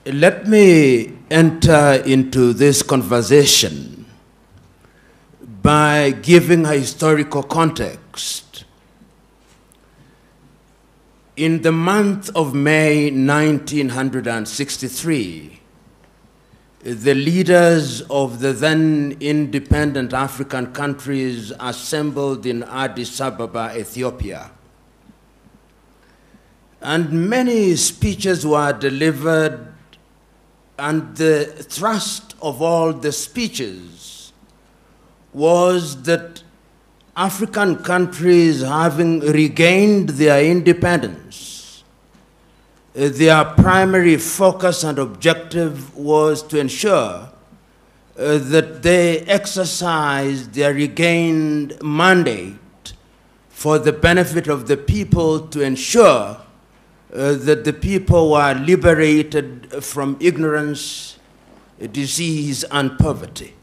Let me enter into this conversation by giving a historical context. In the month of May 1963, the leaders of the then independent African countries assembled in Addis Ababa, Ethiopia. And many speeches were delivered, and the thrust of all the speeches was that African countries, having regained their independence, their primary focus and objective was to ensure that they exercised their regained mandate for the benefit of the people, to ensure that the people were liberated from ignorance, disease, and poverty.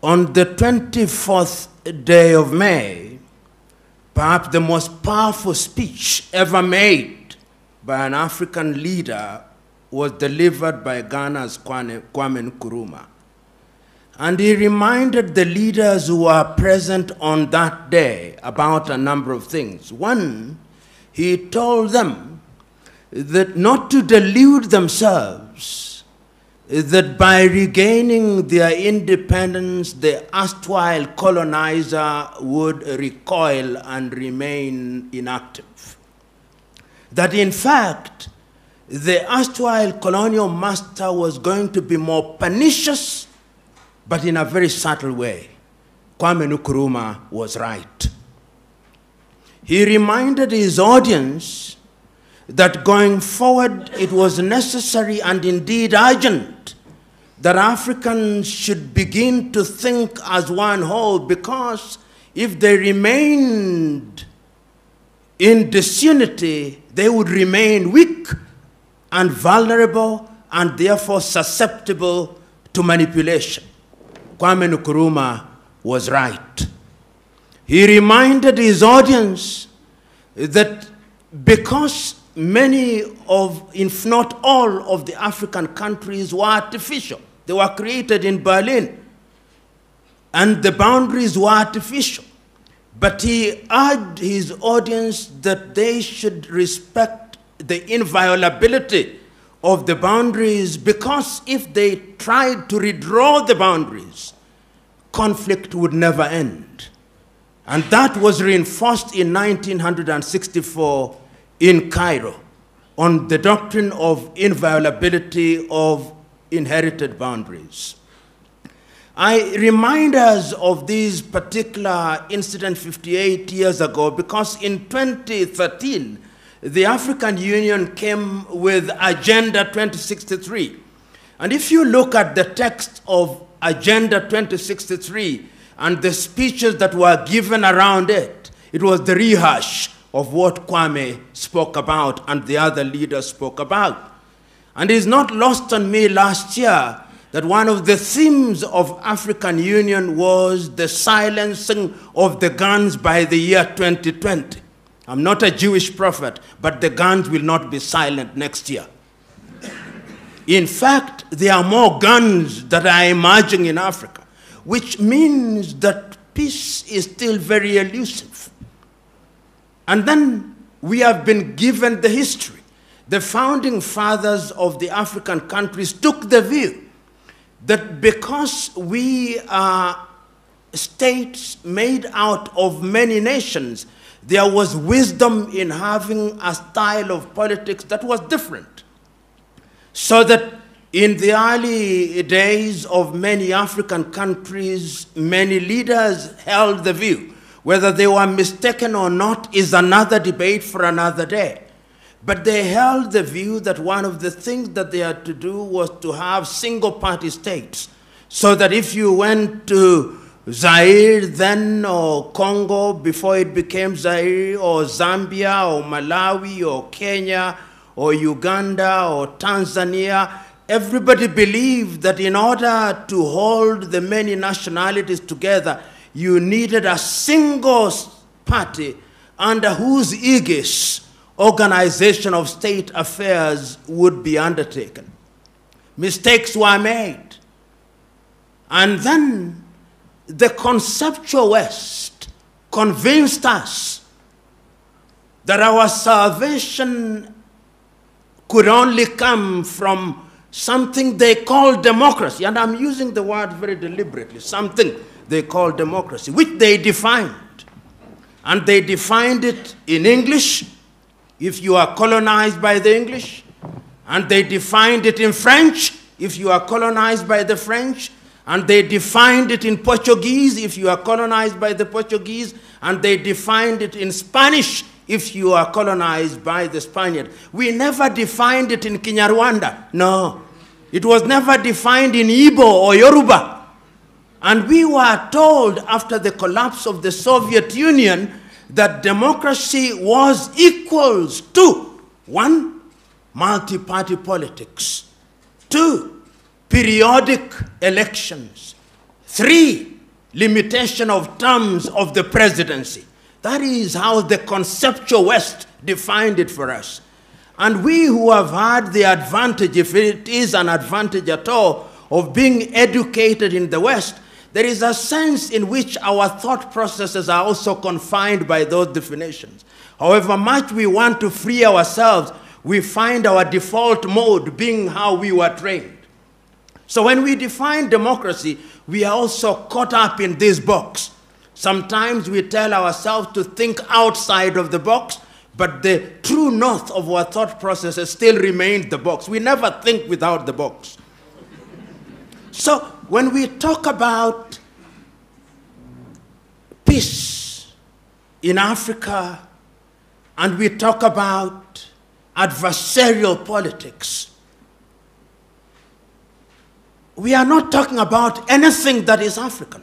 On the 24th day of May, perhaps the most powerful speech ever made by an African leader was delivered by Ghana's Kwame Nkrumah. And he reminded the leaders who were present on that day about a number of things. One, he told them that not to delude themselves, that by regaining their independence, the erstwhile colonizer would recoil and remain inactive. That in fact, the erstwhile colonial master was going to be more pernicious, but in a very subtle way. Kwame Nkrumah was right. He reminded his audience that going forward, it was necessary and indeed urgent that Africans should begin to think as one whole, because if they remained in disunity, they would remain weak and vulnerable and therefore susceptible to manipulation. Kwame Nkrumah was right. He reminded his audience that because many of, if not all, of the African countries were artificial, they were created in Berlin, and the boundaries were artificial. But he urged his audience that they should respect the inviolability of the boundaries, because if they tried to redraw the boundaries, conflict would never end. And that was reinforced in 1964 in Cairo on the doctrine of inviolability of inherited boundaries. I remind us of this particular incident 58 years ago because in 2013, the African Union came with Agenda 2063. And if you look at the text of Agenda 2063, and the speeches that were given around it, it was the rehash of what Kwame spoke about and the other leaders spoke about. And it's not lost on me last year that one of the themes of African Union was the silencing of the guns by the year 2020. I'm not a Jewish prophet, but the guns will not be silent next year. In fact, there are more guns that are emerging in Africa, which means that peace is still very elusive. And then we have been given the history. The founding fathers of the African countries took the view that because we are states made out of many nations, there was wisdom in having a style of politics that was different. So that in the early days of many African countries, many leaders held the view. Whether they were mistaken or not is another debate for another day. But they held the view that one of the things that they had to do was to have single-party states, so that if you went to Zaire then, or Congo before it became Zaire, or Zambia, or Malawi, or Kenya, or Uganda, or Tanzania, everybody believed that in order to hold the many nationalities together, you needed a single party under whose aegis organization of state affairs would be undertaken. Mistakes were made. And then the conceptual West convinced us that our salvation could only come from something they call democracy. And I'm using the word very deliberately, something they call democracy, which they defined. And they defined it in English, if you are colonized by the English. And they defined it in French, if you are colonized by the French. And they defined it in Portuguese, if you are colonized by the Portuguese. And they defined it in Spanish, if you are colonized by the Spaniard. We never defined it in Kinyarwanda. No. It was never defined in Igbo or Yoruba. And we were told after the collapse of the Soviet Union that democracy was equals to 1, multi-party politics, 2, periodic elections, 3, limitation of terms of the presidency. That is how the conceptual West defined it for us. And we who have had the advantage, if it is an advantage at all, of being educated in the West, there is a sense in which our thought processes are also confined by those definitions. However much we want to free ourselves, we find our default mode being how we were trained. So when we define democracy, we are also caught up in this box. Sometimes we tell ourselves to think outside of the box, but the true north of our thought processes still remains the box. We never think without the box. So when we talk about peace in Africa, and we talk about adversarial politics, we are not talking about anything that is African.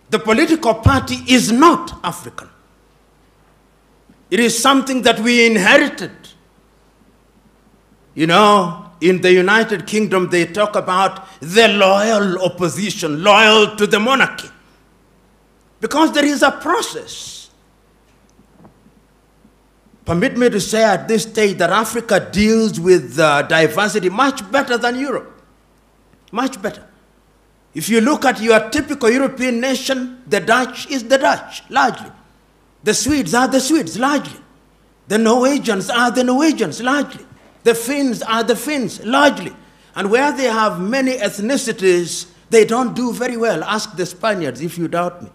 The political party is not African. It is something that we inherited. You know, in the United Kingdom, they talk about the loyal opposition, loyal to the monarchy. Because there is a process. Permit me to say at this stage that Africa deals with diversity much better than Europe. Much better. If you look at your typical European nation, the Dutch is the Dutch, largely. The Swedes are the Swedes, largely. The Norwegians are the Norwegians, largely. The Finns are the Finns, largely. And where they have many ethnicities, they don't do very well. Ask the Spaniards if you doubt me.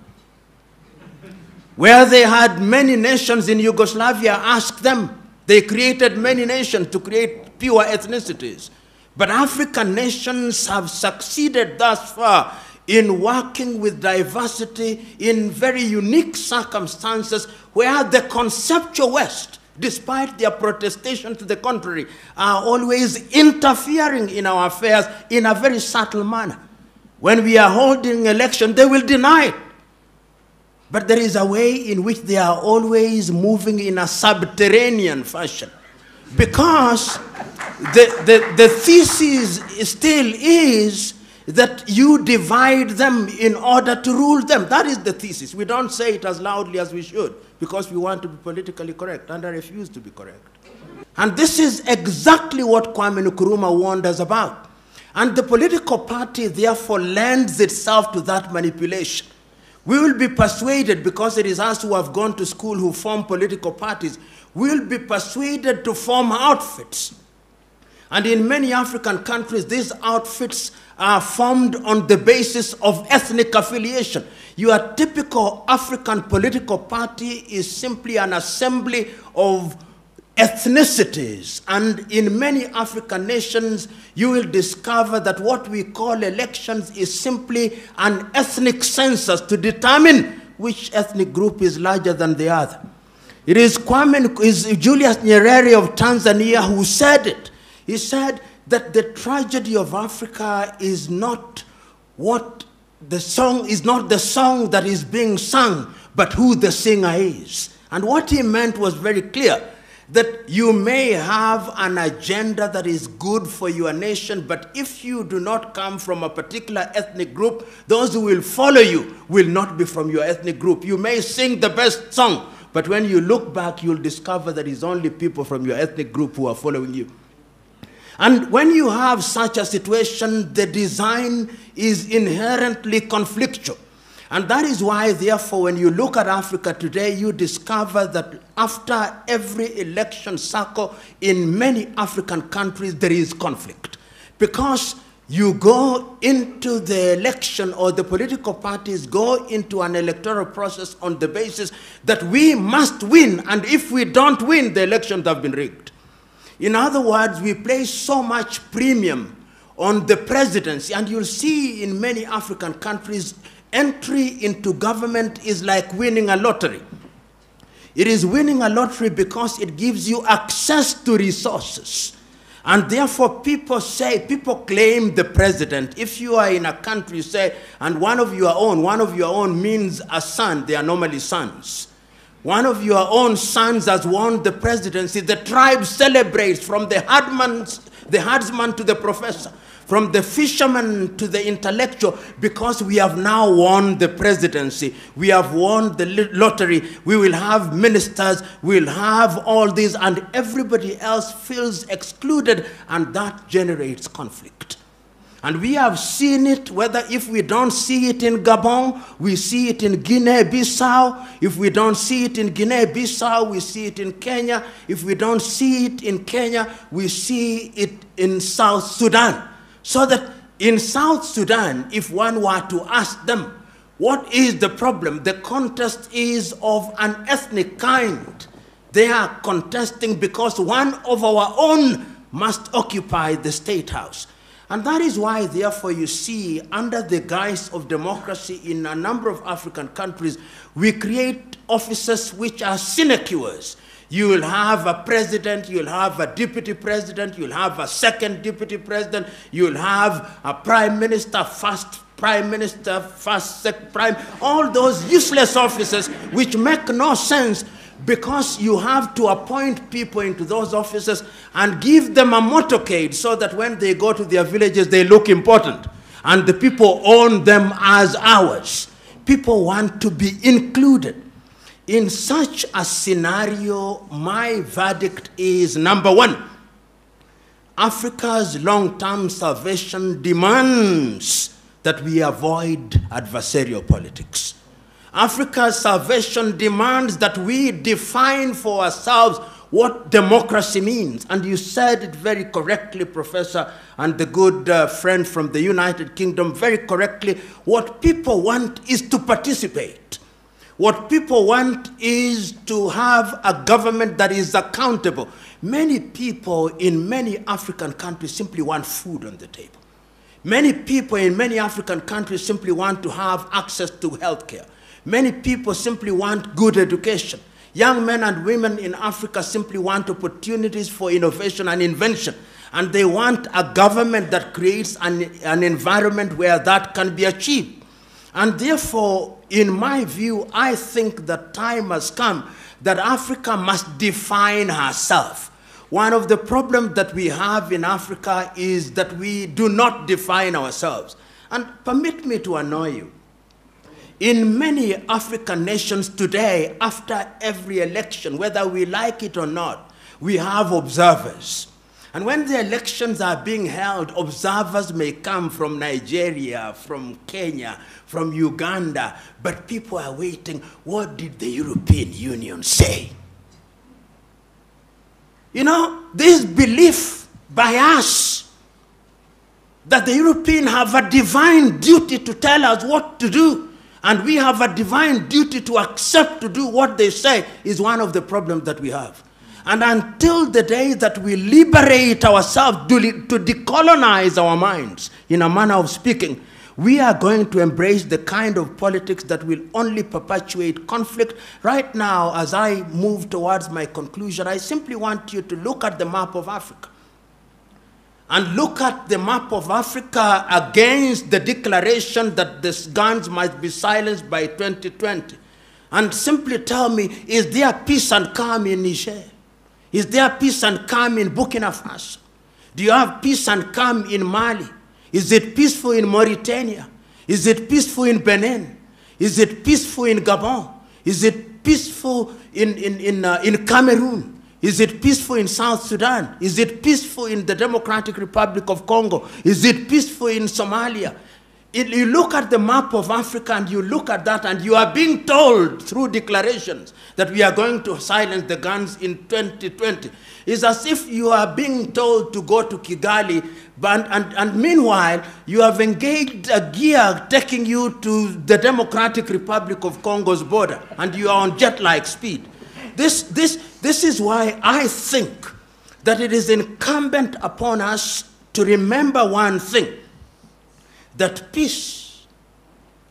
Where they had many nations in Yugoslavia, ask them. They created many nations to create pure ethnicities. But African nations have succeeded thus far in working with diversity in very unique circumstances where the conceptual West, despite their protestation to the contrary, are always interfering in our affairs in a very subtle manner. When we are holding election, they will deny it. But there is a way in which they are always moving in a subterranean fashion. Because the thesis still is that you divide them in order to rule them. That is the thesis. We don't say it as loudly as we should because we want to be politically correct, and I refuse to be correct. And this is exactly what Kwame Nkrumah warned us about. And the political party therefore lends itself to that manipulation. We will be persuaded, because it is us who have gone to school who form political parties, we will be persuaded to form outfits. And in many African countries, these outfits are formed on the basis of ethnic affiliation. Your typical African political party is simply an assembly of ethnicities. And in many African nations, you will discover that what we call elections is simply an ethnic census to determine which ethnic group is larger than the other. It is Julius Nyerere of Tanzania who said it. He said that the tragedy of Africa is not what the song is, not the song that is being sung, but who the singer is. And what he meant was very clear, that you may have an agenda that is good for your nation, but if you do not come from a particular ethnic group, those who will follow you will not be from your ethnic group. You may sing the best song, But when you look back, you'll discover that it's only people from your ethnic group who are following you. And when you have such a situation, the design is inherently conflictual. And that is why, therefore, when you look at Africa today, you discover that after every election cycle in many African countries, there is conflict. Because you go into the election, or the political parties go into an electoral process on the basis that we must win, and if we don't win, the elections have been rigged. In other words, we place so much premium on the presidency, and you'll see in many African countries, entry into government is like winning a lottery. It is winning a lottery because it gives you access to resources. And therefore, people claim the president. If you are in a country, say, and one of your own means a son, they are normally sons. One of your own sons has won the presidency. The tribe celebrates, from the herdsman to the professor, from the fisherman to the intellectual, because we have now won the presidency. We have won the lottery. We will have ministers. We will have all this, and everybody else feels excluded, and that generates conflict. And we have seen it, whether if we don't see it in Gabon, we see it in Guinea-Bissau. If we don't see it in Guinea-Bissau, we see it in Kenya. If we don't see it in Kenya, we see it in South Sudan. So that in South Sudan, if one were to ask them, what is the problem? The contest is of an ethnic kind. They are contesting because one of our own must occupy the state house. And that is why, therefore, you see, under the guise of democracy in a number of African countries, we create offices which are sinecures. You will have a president, you'll have a deputy president, you'll have a second deputy president, you'll have a prime minister, first prime minister, first second prime, all those useless offices which make no sense, because you have to appoint people into those offices and give them a motorcade so that when they go to their villages, they look important. And the people own them as ours. People want to be included. In such a scenario, my verdict is, number one, Africa's long-term salvation demands that we avoid adversarial politics. Africa's salvation demands that we define for ourselves what democracy means. And you said it very correctly, Professor, and the good friend from the United Kingdom, very correctly. What people want is to participate. What people want is to have a government that is accountable. Many people in many African countries simply want food on the table. Many people in many African countries simply want to have access to health care. Many people simply want good education. Young men and women in Africa simply want opportunities for innovation and invention. And they want a government that creates an environment where that can be achieved. And therefore, in my view, I think that time has come that Africa must define herself. One of the problems that we have in Africa is that we do not define ourselves. And permit me to annoy you. In many African nations today, after every election, whether we like it or not, we have observers. And when the elections are being held, observers may come from Nigeria, from Kenya, from Uganda, but people are waiting. What did the European Union say? You know, this belief by us that the Europeans have a divine duty to tell us what to do, and we have a divine duty to accept to do what they say, is one of the problems that we have. And until the day that we liberate ourselves to decolonize our minds, in a manner of speaking, we are going to embrace the kind of politics that will only perpetuate conflict. Right now, as I move towards my conclusion, I simply want you to look at the map of Africa. And look at the map of Africa against the declaration that the guns might be silenced by 2020. And simply tell me, is there peace and calm in Niger? Is there peace and calm in Burkina Faso? Do you have peace and calm in Mali? Is it peaceful in Mauritania? Is it peaceful in Benin? Is it peaceful in Gabon? Is it peaceful in Cameroon? Is it peaceful in South Sudan? Is it peaceful in the Democratic Republic of Congo? Is it peaceful in Somalia? You look at the map of Africa and you look at that and you are being told through declarations that we are going to silence the guns in 2020. It's as if you are being told to go to Kigali, and meanwhile you have engaged a gear taking you to the Democratic Republic of Congo's border and you are on jet-like speed. This is why I think that it is incumbent upon us to remember one thing, that peace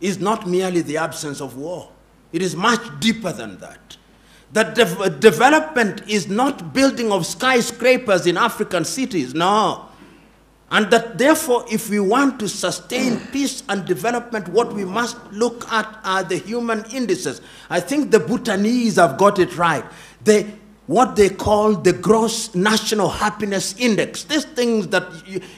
is not merely the absence of war. It is much deeper than that. That development is not building of skyscrapers in African cities, no. And that therefore, if we want to sustain peace and development, what we must look at are the human indices. I think the Bhutanese have got it right. What they call the gross national happiness index. These things that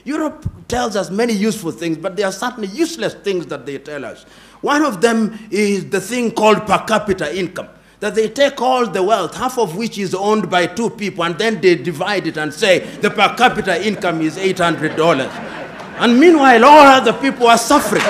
Europe tells us many useful things, but there are certainly useless things that they tell us. One of them is the thing called per capita income. That they take all the wealth, half of which is owned by 2 people, and then they divide it and say the per capita income is $800. And meanwhile, all other people are suffering.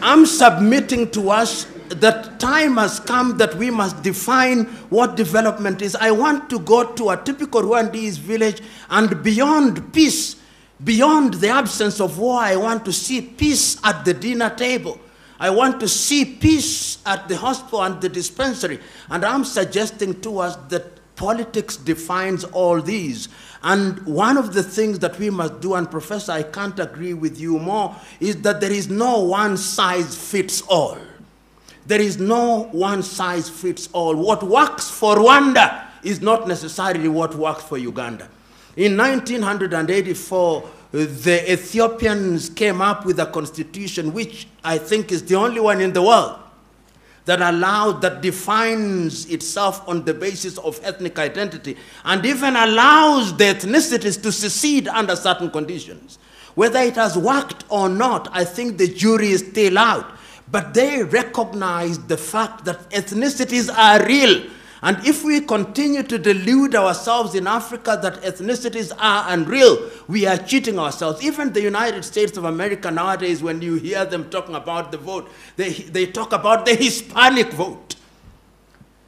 I'm submitting to us that time has come that we must define what development is. I want to go to a typical Rwandese village, and beyond peace, beyond the absence of war, I want to see peace at the dinner table. I want to see peace at the hospital and the dispensary. And I'm suggesting to us that politics defines all these. And one of the things that we must do, and Professor, I can't agree with you more, is that there is no one size fits all. There is no one size fits all. What works for Rwanda is not necessarily what works for Uganda. In 1984, the Ethiopians came up with a constitution which I think is the only one in the world that defines itself on the basis of ethnic identity and even allows the ethnicities to secede under certain conditions. Whether it has worked or not, I think the jury is still out. But they recognize the fact that ethnicities are real. And if we continue to delude ourselves in Africa that ethnicities are unreal, we are cheating ourselves. Even the United States of America nowadays, when you hear them talking about the vote, they talk about the Hispanic vote.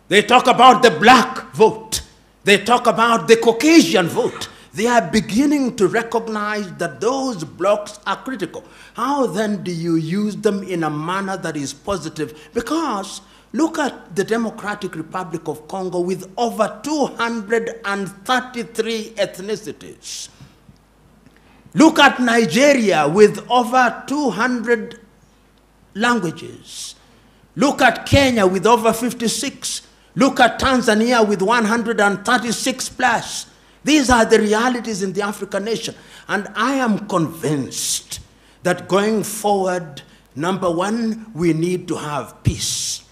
They talk about the black vote. They talk about the Caucasian vote. They are beginning to recognize that those blocks are critical. How then do you use them in a manner that is positive? Because look at the Democratic Republic of Congo with over 233 ethnicities. Look at Nigeria with over 200 languages. Look at Kenya with over 56. Look at Tanzania with 136 plus. These are the realities in the African nation. And I am convinced that going forward, number one, we need to have peace.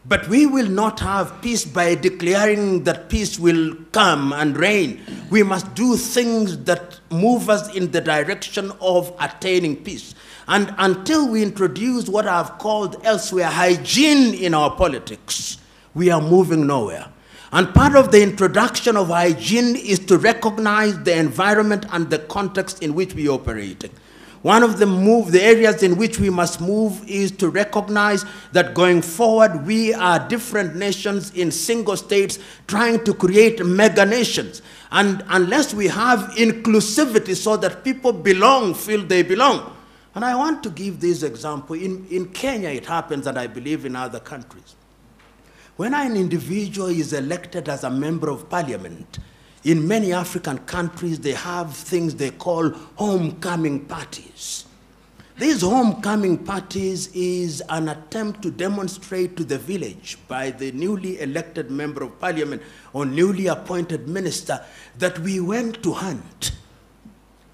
But we will not have peace by declaring that peace will come and reign. We must do things that move us in the direction of attaining peace. And until we introduce what I've called elsewhere hygiene in our politics, we are moving nowhere. And part of the introduction of hygiene is to recognize the environment and the context in which we operate. One of the areas in which we must move is to recognize that going forward, we are different nations in single states trying to create mega nations. And unless we have inclusivity so that people feel they belong. And I want to give this example. In Kenya, it happens, and I believe in other countries. When an individual is elected as a member of parliament, in many African countries, they have things they call homecoming parties. These homecoming parties is an attempt to demonstrate to the village by the newly elected member of parliament or newly appointed minister that we went to hunt.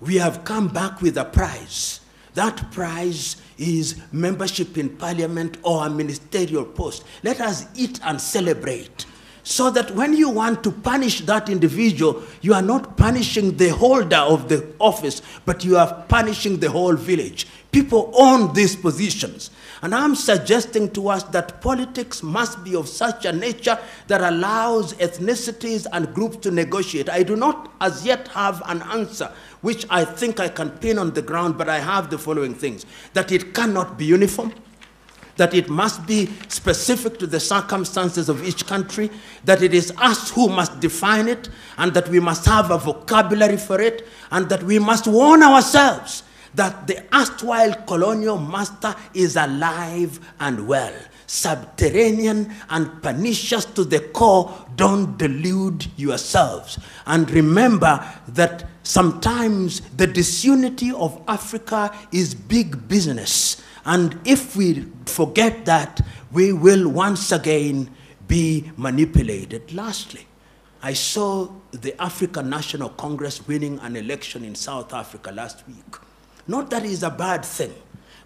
We have come back with a prize. That prize is membership in parliament or a ministerial post. Let us eat and celebrate. So that when you want to punish that individual, you are not punishing the holder of the office, but you are punishing the whole village. People own these positions. And I'm suggesting to us that politics must be of such a nature that allows ethnicities and groups to negotiate. I do not as yet have an answer, which I think I can pin on the ground, but I have the following things: that it cannot be uniform, that it must be specific to the circumstances of each country, that it is us who must define it, and that we must have a vocabulary for it, and that we must warn ourselves that the erstwhile colonial master is alive and well, subterranean and pernicious to the core. Don't delude yourselves. And remember that sometimes the disunity of Africa is big business. And if we forget that, we will once again be manipulated. Lastly, I saw the African National Congress winning an election in South Africa last week. Not that it's a bad thing,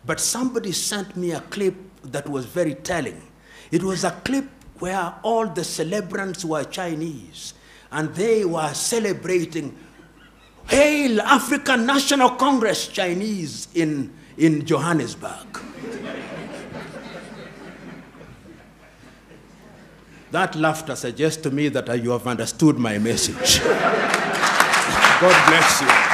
but somebody sent me a clip that was very telling. It was a clip where all the celebrants were Chinese, and they were celebrating, "Hail African National Congress," Chinese in Johannesburg. That laughter suggests to me that you have understood my message. God bless you.